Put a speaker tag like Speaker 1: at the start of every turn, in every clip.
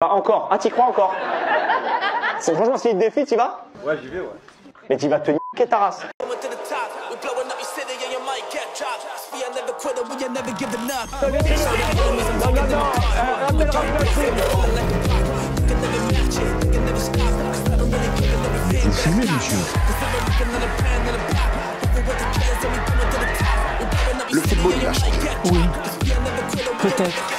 Speaker 1: Pas encore. Ah, t'y crois encore? C'est franchement, s'il te défie, t'y vas?
Speaker 2: Ouais, j'y vais, ouais.
Speaker 1: Mais t'y vas te niquer ta race.
Speaker 3: Vous fumez, monsieur?
Speaker 4: Le football, il a changé.
Speaker 3: Oui. Peut-être.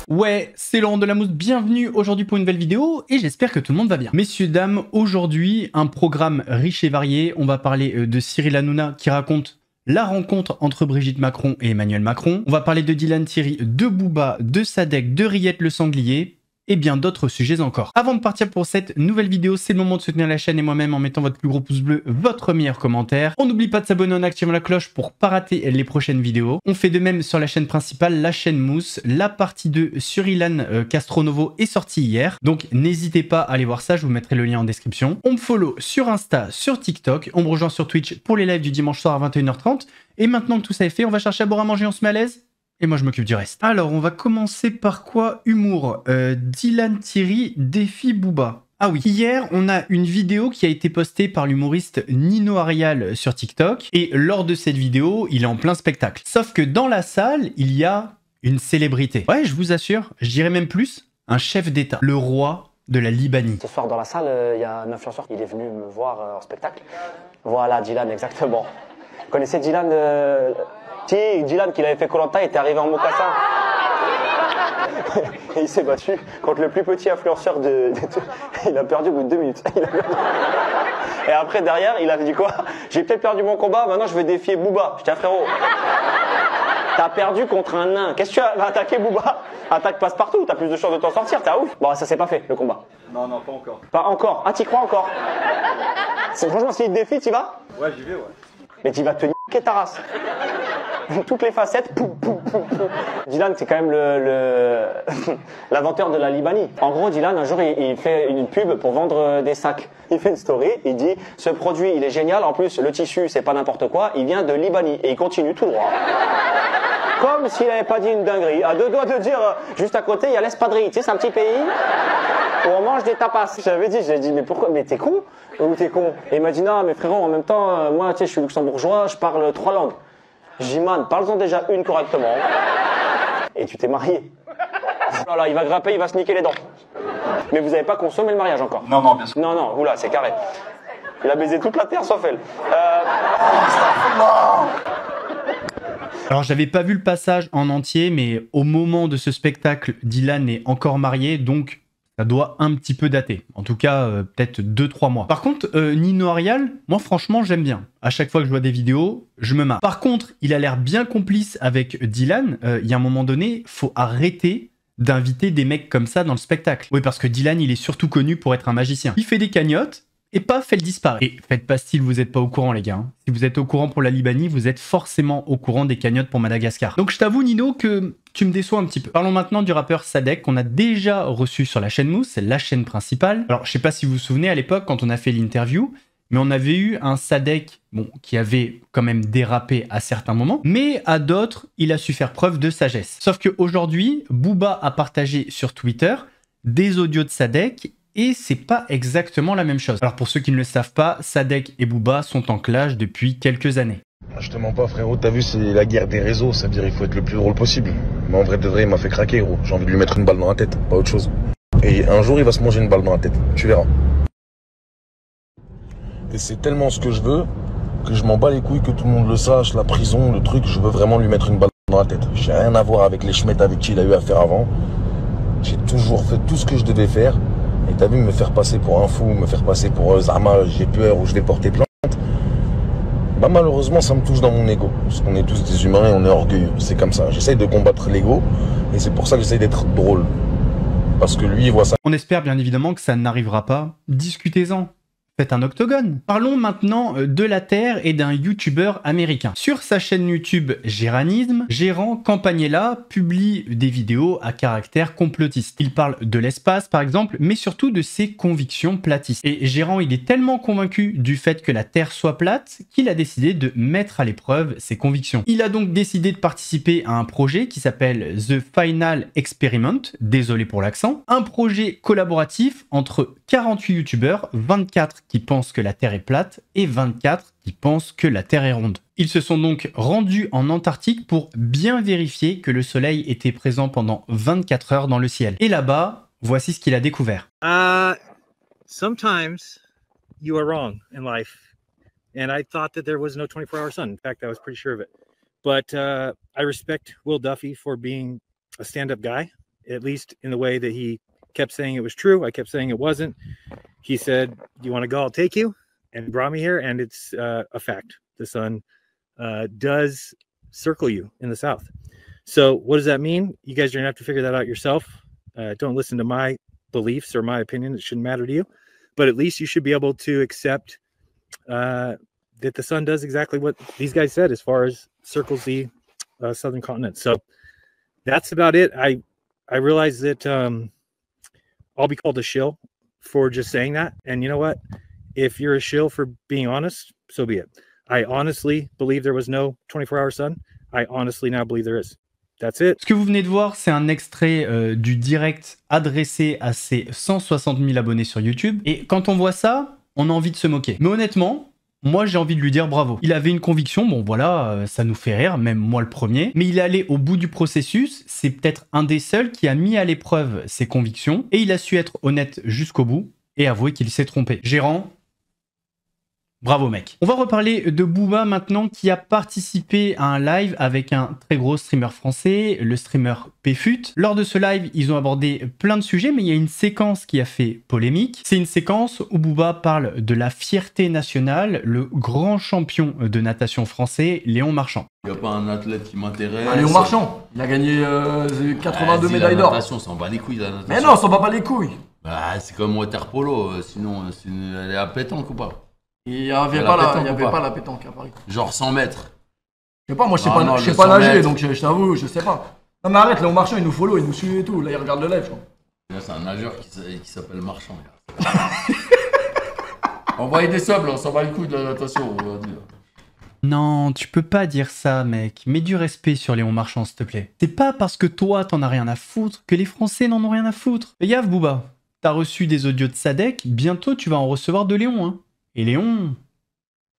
Speaker 3: Ouais, c'est Laurent de la Mousse, bienvenue aujourd'hui pour une nouvelle vidéo et j'espère que tout le monde va bien. Messieurs, dames, aujourd'hui, un programme riche et varié. On va parler de Cyril Hanouna qui raconte la rencontre entre Brigitte Macron et Emmanuel Macron. On va parler de Dylan Thierry, de Booba, de Sadek, de Riette le Sanglier et bien d'autres sujets encore. Avant de partir pour cette nouvelle vidéo, c'est le moment de soutenir la chaîne et moi-même en mettant votre plus gros pouce bleu, votre meilleur commentaire. On n'oublie pas de s'abonner en activant la cloche pour pas rater les prochaines vidéos. On fait de même sur la chaîne principale, la chaîne Mousse. La partie 2 sur Ilan Castronovo est sortie hier, donc n'hésitez pas à aller voir ça, je vous mettrai le lien en description. On me follow sur Insta, sur TikTok, on me rejoint sur Twitch pour les lives du dimanche soir à 21h30. Et maintenant que tout ça est fait, on va chercher à boire à manger, on se met à l'aise et moi je m'occupe du reste. Alors on va commencer par quoi? Humour. Dylan Thierry défie Booba. Ah oui, hier on a une vidéo qui a été postée par l'humoriste Nino Arial sur TikTok et lors de cette vidéo il est en plein spectacle. Sauf que dans la salle il y a une célébrité. Ouais, je vous assure, je dirais même plus, un chef d'état, le roi de la Libanie.
Speaker 1: Ce soir dans la salle, il y a un influenceur qui est venu me voir en spectacle. Voilà, Dylan, exactement. Vous connaissez Dylan Si, Dylan qui l'avait fait Koh-Lanta était arrivé en mocassin. Et il s'est battu contre le plus petit influenceur de il a perdu au bout de 2 minutes. Et après derrière, il avait dit quoi? J'ai peut-être perdu mon combat, maintenant je vais défier Booba. Je dis frérot, t'as perdu contre un nain. Qu'est-ce que tu vas attaquer Booba? Attaque passe-partout, t'as plus de chances de t'en sortir, t'as ouf. Bon, ça s'est pas fait le combat.
Speaker 2: Non, non, pas encore.
Speaker 1: Pas encore. Ah, t'y crois encore? Franchement, s'il te défie, t'y vas?
Speaker 2: Ouais, j'y vais, ouais.
Speaker 1: Mais t'y vas te niquer ta race. Toutes les facettes, poum, poum, poum, poum. Dylan, c'est quand même l'inventeur de la Libanie. En gros, Dylan, un jour, il fait une pub pour vendre des sacs. Il fait une story, il dit « Ce produit, il est génial. En plus, le tissu, c'est pas n'importe quoi. Il vient de Libanie. » Et il continue tout droit. Comme s'il n'avait pas dit une dinguerie. À deux doigts de dire, juste à côté, il y a l'Espadrille. Tu sais, c'est un petit pays où on mange des tapas. J'ai dit, mais pourquoi? Mais t'es con? Ou t'es con? Et il m'a dit, non, mais frérot, en même temps, moi, tu sais, je suis luxembourgeois, je parle 3 langues. J'ai dit, man, parle-en déjà une correctement. Et tu t'es marié. Oh là, il va grimper, il va se niquer les dents. Mais vous n'avez pas consommé le mariage encore?
Speaker 2: Non, non, bien sûr.
Speaker 1: Non, non, oula, c'est carré. Il a baisé toute la terre sauf elle.
Speaker 3: Alors j'avais pas vu le passage en entier, mais au moment de ce spectacle, Dylan est encore marié, donc ça doit un petit peu dater. En tout cas, peut-être 2-3 mois. Par contre, Nino Arial, moi franchement j'aime bien. À chaque fois que je vois des vidéos, je me marre. Par contre, il a l'air bien complice avec Dylan. Il y a un moment donné, faut arrêter d'inviter des mecs comme ça dans le spectacle. Oui, parce que Dylan, il est surtout connu pour être un magicien. Il fait des cagnottes, et paf, elle disparaît. Et faites pas style, vous êtes pas au courant les gars. Hein. Si vous êtes au courant pour la Libanie, vous êtes forcément au courant des cagnottes pour Madagascar. Donc je t'avoue Nino que tu me déçois un petit peu. Parlons maintenant du rappeur Sadek qu'on a déjà reçu sur la chaîne Mousse, c'est la chaîne principale. Alors je sais pas si vous vous souvenez à l'époque quand on a fait l'interview, mais on avait eu un Sadek bon, qui avait quand même dérapé à certains moments, mais à d'autres, il a su faire preuve de sagesse. Sauf qu'aujourd'hui, Booba a partagé sur Twitter des audios de Sadek et c'est pas exactement la même chose. Alors pour ceux qui ne le savent pas, Sadek et Booba sont en clash depuis quelques années.
Speaker 5: Je te mens pas frérot, t'as vu c'est la guerre des réseaux, ça veut dire il faut être le plus drôle possible. Mais en vrai de vrai il m'a fait craquer gros, j'ai envie de lui mettre une balle dans la tête, pas autre chose. Et un jour il va se manger une balle dans la tête, tu verras. Et c'est tellement ce que je veux, que je m'en bats les couilles que tout le monde le sache, la prison, le truc, je veux vraiment lui mettre une balle dans la tête. J'ai rien à voir avec les schmettes avec qui il a eu affaire avant. J'ai toujours fait tout ce que je devais faire. Et t'as vu me faire passer pour un fou, me faire passer pour Zama, j'ai peur ou je vais porter plainte. Bah malheureusement ça me touche dans mon ego. Parce qu'on est tous des humains et on est orgueilleux. C'est comme ça. J'essaye de combattre l'ego et c'est pour ça que j'essaye d'être drôle. Parce que lui il voit ça.
Speaker 3: On espère bien évidemment que ça n'arrivera pas. Discutez-en. Faites un octogone. Parlons maintenant de la Terre et d'un YouTuber américain. Sur sa chaîne YouTube Géranisme, Gérant Campagnella publie des vidéos à caractère complotiste. Il parle de l'espace par exemple, mais surtout de ses convictions platistes. Et Gérant, il est tellement convaincu du fait que la Terre soit plate qu'il a décidé de mettre à l'épreuve ses convictions. Il a donc décidé de participer à un projet qui s'appelle The Final Experiment, désolé pour l'accent, un projet collaboratif entre 48 YouTubeurs, 24 qui pensent que la Terre est plate et 24 qui pensent que la Terre est ronde. Ils se sont donc rendus en Antarctique pour bien vérifier que le soleil était présent pendant 24 heures dans le ciel. Et là-bas, voici ce qu'il a découvert.
Speaker 2: Sometimes you are wrong in life. And I thought that there was no 24-hour sun. In fact, I was pretty sure of it. But I respect Will Duffy for being a stand-up guy, at least in the way that he kept saying it was true. I kept saying it wasn't. He said, "Do you want to go? I'll take you," and brought me here. And it's a fact. The sun does circle you in the south. So what does that mean? You guys are gonna have to figure that out yourself. Don't listen to my beliefs or my opinion. It shouldn't matter to you. But at least you should be able to accept that the sun does exactly what these guys said as far as circles the southern continent. So that's about it. I realize that I'll be called a shill for just saying that. And you know what? If you're a shill for being honest, so be it. I honestly believe there was no 24-hour sun. I honestly now believe there is. That's it.
Speaker 3: Ce que vous venez de voir, c'est un extrait du direct adressé à ses 160 000 abonnés sur YouTube. Et quand on voit ça, on a envie de se moquer. Mais honnêtement, moi j'ai envie de lui dire bravo. Il avait une conviction, bon voilà, ça nous fait rire, même moi le premier. Mais il est allé au bout du processus, c'est peut-être un des seuls qui a mis à l'épreuve ses convictions. Et il a su être honnête jusqu'au bout et avouer qu'il s'est trompé. Gérant, bravo mec. On va reparler de Booba maintenant qui a participé à un live avec un très gros streamer français, le streamer Pfut. Lors de ce live, ils ont abordé plein de sujets, mais il y a une séquence qui a fait polémique. C'est une séquence où Booba parle de la fierté nationale, le grand champion de natation français, Léon Marchand.
Speaker 6: Il n'y a pas un athlète qui m'intéresse.
Speaker 7: Léon Marchand, il a gagné 82 médailles d'or.
Speaker 6: La natation, on s'en bat les couilles la natation.
Speaker 7: Mais non, on s'en bat pas les couilles.
Speaker 6: Bah, c'est comme water polo, sinon elle est à pétanque ou pas?
Speaker 7: Il n'y avait pas la pétanque à Paris.
Speaker 6: Genre 100 mètres.
Speaker 7: Je sais pas, moi je sais pas nager, donc je t'avoue, je sais pas. Non mais arrête, Léon Marchand il nous follow, il nous suit et tout, là il regarde le live je crois.
Speaker 6: Là c'est un nageur qui s'appelle Marchand. Envoyez des subs là, on s'en bat les couilles de la natation, on va dire.
Speaker 3: Non, tu peux pas dire ça, mec. Mets du respect sur Léon Marchand, s'il te plaît. C'est pas parce que toi, t'en as rien à foutre que les Français n'en ont rien à foutre. Fais gaffe, Booba. T'as reçu des audios de Sadek, bientôt tu vas en recevoir de Léon, hein. Et Léon,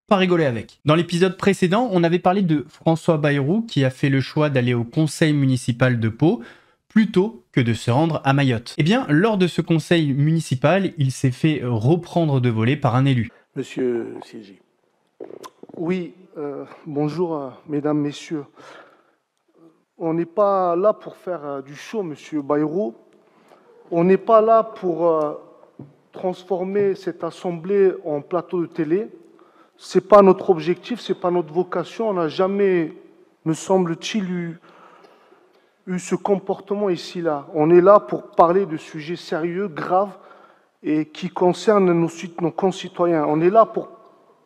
Speaker 3: pas rigoler avec. Dans l'épisode précédent, on avait parlé de François Bayrou qui a fait le choix d'aller au conseil municipal de Pau plutôt que de se rendre à Mayotte. Eh bien, lors de ce conseil municipal, il s'est fait reprendre de volée par un élu.
Speaker 8: Monsieur Siégi. Oui, bonjour mesdames, messieurs. On n'est pas là pour faire du show, monsieur Bayrou. On n'est pas là pour transformer cette assemblée en plateau de télé. Ce n'est pas notre objectif, ce n'est pas notre vocation. On n'a jamais, me semble-t-il, eu ce comportement ici-là. On est là pour parler de sujets sérieux, graves, et qui concernent nos concitoyens. On est là pour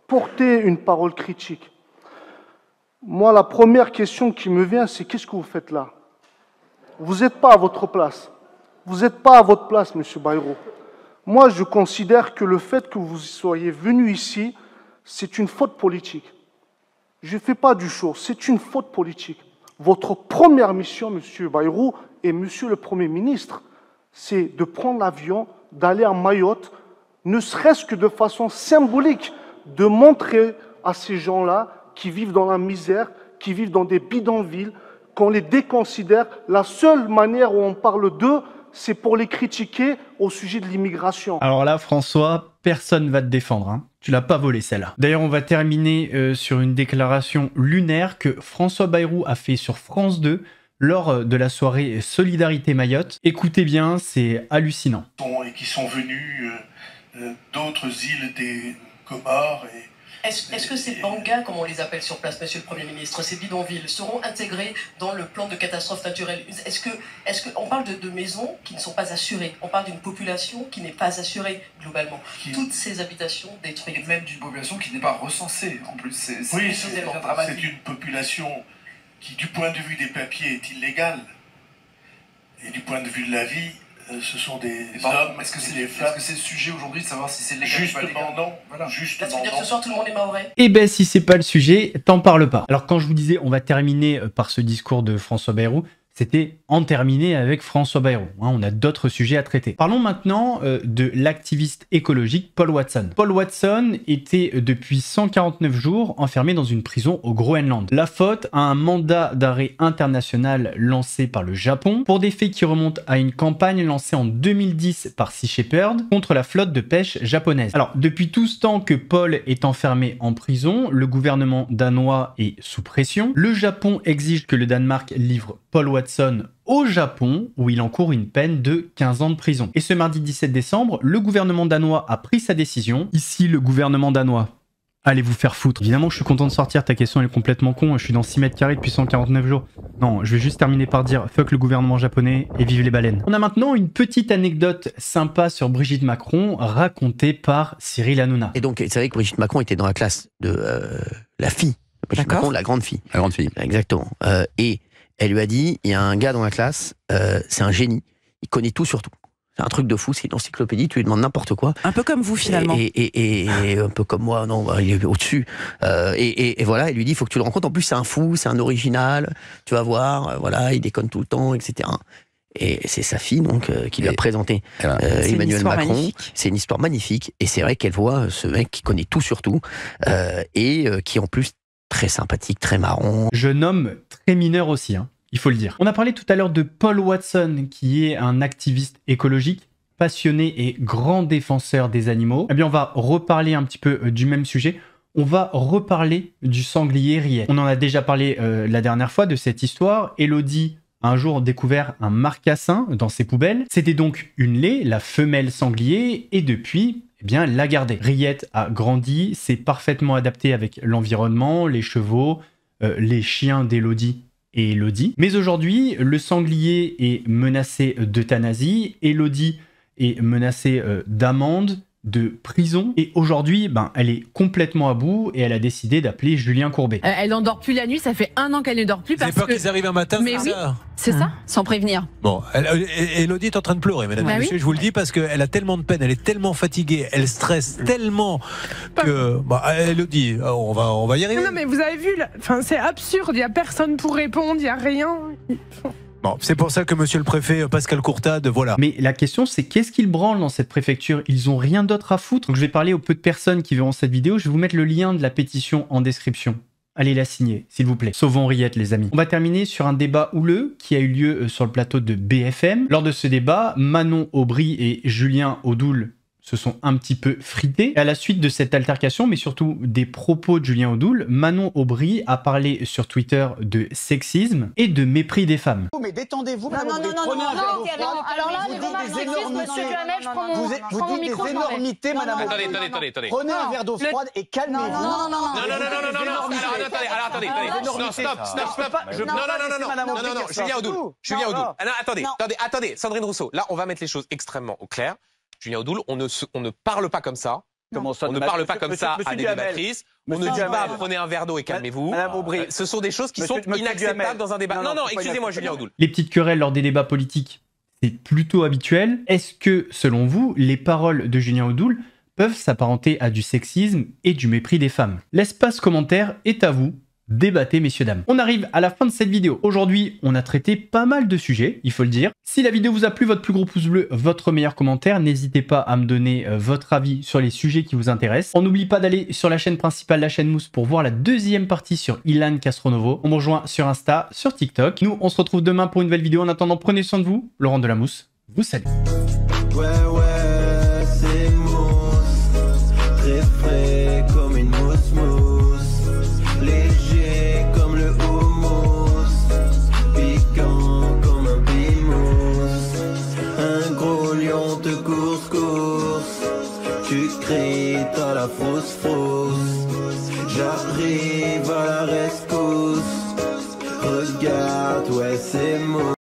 Speaker 8: porter une parole critique. Moi, la première question qui me vient, c'est qu'est-ce que vous faites là? Vous n'êtes pas à votre place. Vous n'êtes pas à votre place, monsieur Bayrou. Moi, je considère que le fait que vous soyez venu ici, c'est une faute politique. Je ne fais pas du show, c'est une faute politique. Votre première mission, monsieur Bayrou et monsieur le Premier ministre, c'est de prendre l'avion, d'aller à Mayotte, ne serait-ce que de façon symbolique, de montrer à ces gens-là qui vivent dans la misère, qui vivent dans des bidonvilles, qu'on les déconsidère. La seule manière où on parle d'eux, c'est pour les critiquer au sujet de l'immigration.
Speaker 3: Alors là, François, personne va te défendre, hein. Tu l'as pas volé celle-là. D'ailleurs, on va terminer sur une déclaration lunaire que François Bayrou a fait sur France 2 lors de la soirée Solidarité Mayotte. Écoutez bien, c'est hallucinant.
Speaker 9: Et qui sont venus d'autres îles des Comores Est-ce que ces bangas, comme on les appelle sur place, monsieur le Premier ministre, ces bidonvilles, seront intégrés dans le plan de catastrophe naturelle? Est-ce qu'on parle de maisons qui ne sont pas assurées? On parle d'une population qui n'est pas assurée globalement. Toutes ces habitations détruites.
Speaker 10: Et même d'une population qui n'est pas recensée en plus. C'est
Speaker 11: une population qui, du point de vue des papiers, est illégale. Et du point de vue de la vie, ce sont des hommes.
Speaker 10: Est-ce que c'est le sujet aujourd'hui de savoir si c'est légal ou pas légal?
Speaker 11: Justement non.
Speaker 9: Voilà. Justement non. Ce soir tout le monde est mahorais.
Speaker 3: Eh ben si c'est pas le sujet, t'en parles pas. Alors quand je vous disais on va terminer par ce discours de François Bayrou, c'était en terminer avec François Bayrou. On a d'autres sujets à traiter. Parlons maintenant de l'activiste écologique Paul Watson. Paul Watson était depuis 149 jours enfermé dans une prison au Groenland. La faute à un mandat d'arrêt international lancé par le Japon pour des faits qui remontent à une campagne lancée en 2010 par Sea Shepherd contre la flotte de pêche japonaise. Alors, depuis tout ce temps que Paul est enfermé en prison, le gouvernement danois est sous pression. Le Japon exige que le Danemark livre Paul Watson au Japon, où il encourt une peine de 15 ans de prison. Et ce mardi 17 décembre, le gouvernement danois a pris sa décision. Ici, le gouvernement danois, allez vous faire foutre. Évidemment, je suis content de sortir, ta question elle est complètement con, je suis dans 6 mètres carrés depuis 149 jours. Non, je vais juste terminer par dire fuck le gouvernement japonais et vive les baleines. On a maintenant une petite anecdote sympa sur Brigitte Macron, racontée par Cyril Hanouna.
Speaker 12: Et donc, c'est vrai que Brigitte Macron était dans la classe de la fille. Brigitte Macron, la grande fille.
Speaker 13: La grande fille.
Speaker 12: Exactement. Et elle lui a dit, il y a un gars dans la classe, c'est un génie, il connaît tout sur tout. C'est un truc de fou, c'est une encyclopédie, tu lui demandes n'importe quoi.
Speaker 14: Un peu comme vous finalement.
Speaker 12: Et un peu comme moi, non, il est au-dessus. Et voilà, il lui dit, il faut que tu le rencontres. En plus, c'est un fou, c'est un original, tu vas voir, voilà, il déconne tout le temps, etc. Et c'est sa fille donc qui lui a présenté Emmanuel Macron. C'est une histoire magnifique. Et c'est vrai qu'elle voit ce mec qui connaît tout sur tout et qui en plus très sympathique, très marrant.
Speaker 3: Jeune homme très mineur aussi, hein, il faut le dire. On a parlé tout à l'heure de Paul Watson, qui est un activiste écologique, passionné et grand défenseur des animaux. Eh bien, on va reparler un petit peu du même sujet. On va reparler du sanglier Riette. On en a déjà parlé la dernière fois de cette histoire. Elodie a un jour découvert un marcassin dans ses poubelles. C'était donc une laie, la femelle sanglier, et depuis, eh bien, elle l'a gardée. Riette a grandi, s'est parfaitement adapté avec l'environnement, les chevaux, les chiens d'Elodie et Elodie. Mais aujourd'hui, le sanglier est menacé d'euthanasie, Elodie est menacée d'amende, de prison, et aujourd'hui, elle est complètement à bout et elle a décidé d'appeler Julien Courbet.
Speaker 14: Elle n'endort plus la nuit, ça fait 1 an qu'elle ne dort plus parce que...
Speaker 15: peur qu'ils arrivent un matin,
Speaker 14: mais oui, c'est ça, sans prévenir.
Speaker 15: Bon, Elodie est en train de pleurer, mesdames et messieurs, je vous le dis, parce qu'elle a tellement de peine, elle est tellement fatiguée, elle stresse tellement que... Elodie, on va y arriver.
Speaker 16: Non mais vous avez vu, c'est absurde, il n'y a personne pour répondre, il n'y a rien...
Speaker 15: Bon, c'est pour ça que monsieur le préfet Pascal Courtade, voilà.
Speaker 3: Mais la question c'est qu'est-ce qu'ils branlent dans cette préfecture? Ils ont rien d'autre à foutre. Donc je vais parler aux peu de personnes qui verront cette vidéo, je vais vous mettre le lien de la pétition en description. Allez la signer, s'il vous plaît. Sauvons Riette, les amis. On va terminer sur un débat houleux qui a eu lieu sur le plateau de BFM. Lors de ce débat, Manon Aubry et Julien Audoul se sont un petit peu frités. Et à la suite de cette altercation, mais surtout des propos de Julien Audoul, Manon Aubry a parlé sur Twitter de sexisme et de mépris des femmes.
Speaker 17: Mais détendez-vous,
Speaker 18: non, alors là, vous dites des énormités. Vous dites des énormités, madame.
Speaker 17: Attendez.
Speaker 18: Prenez un verre d'eau froide et calmez-vous.
Speaker 17: Non. Attendez.
Speaker 18: Non,
Speaker 17: Julien Audoul. Attendez, Sandrine Rousseau. Là, on va mettre les choses extrêmement au clair. Julien Audoul, on ne parle pas comme ça.
Speaker 18: Comment ça,
Speaker 17: on ne parle pas comme ça à des débattrices. On ne dit pas prenez un verre d'eau et calmez-vous. Ce sont des choses qui sont inacceptables dans un débat. Non, excusez-moi, Julien Audoul.
Speaker 3: Les petites querelles lors des débats politiques, c'est plutôt habituel. Est-ce que, selon vous, les paroles de Julien Audoul peuvent s'apparenter à du sexisme et du mépris des femmes? L'espace commentaire est à vous. Débattez, messieurs, dames. On arrive à la fin de cette vidéo. Aujourd'hui, on a traité pas mal de sujets, il faut le dire. Si la vidéo vous a plu, votre plus gros pouce bleu, votre meilleur commentaire, n'hésitez pas à me donner votre avis sur les sujets qui vous intéressent. On n'oublie pas d'aller sur la chaîne principale, la chaîne Mousse, pour voir la deuxième partie sur Ilan Castronovo. On me rejoint sur Insta, sur TikTok. Nous, on se retrouve demain pour une nouvelle vidéo. En attendant, prenez soin de vous. Laurent de la Mousse vous salue.
Speaker 19: C'est mousse, très frais comme une mousse. Léger comme le houmous, piquant comme un pimous. Un gros lion te course, tu cries, t'as la fausse. J'arrive à la rescousse. Regarde, ouais c'est moi.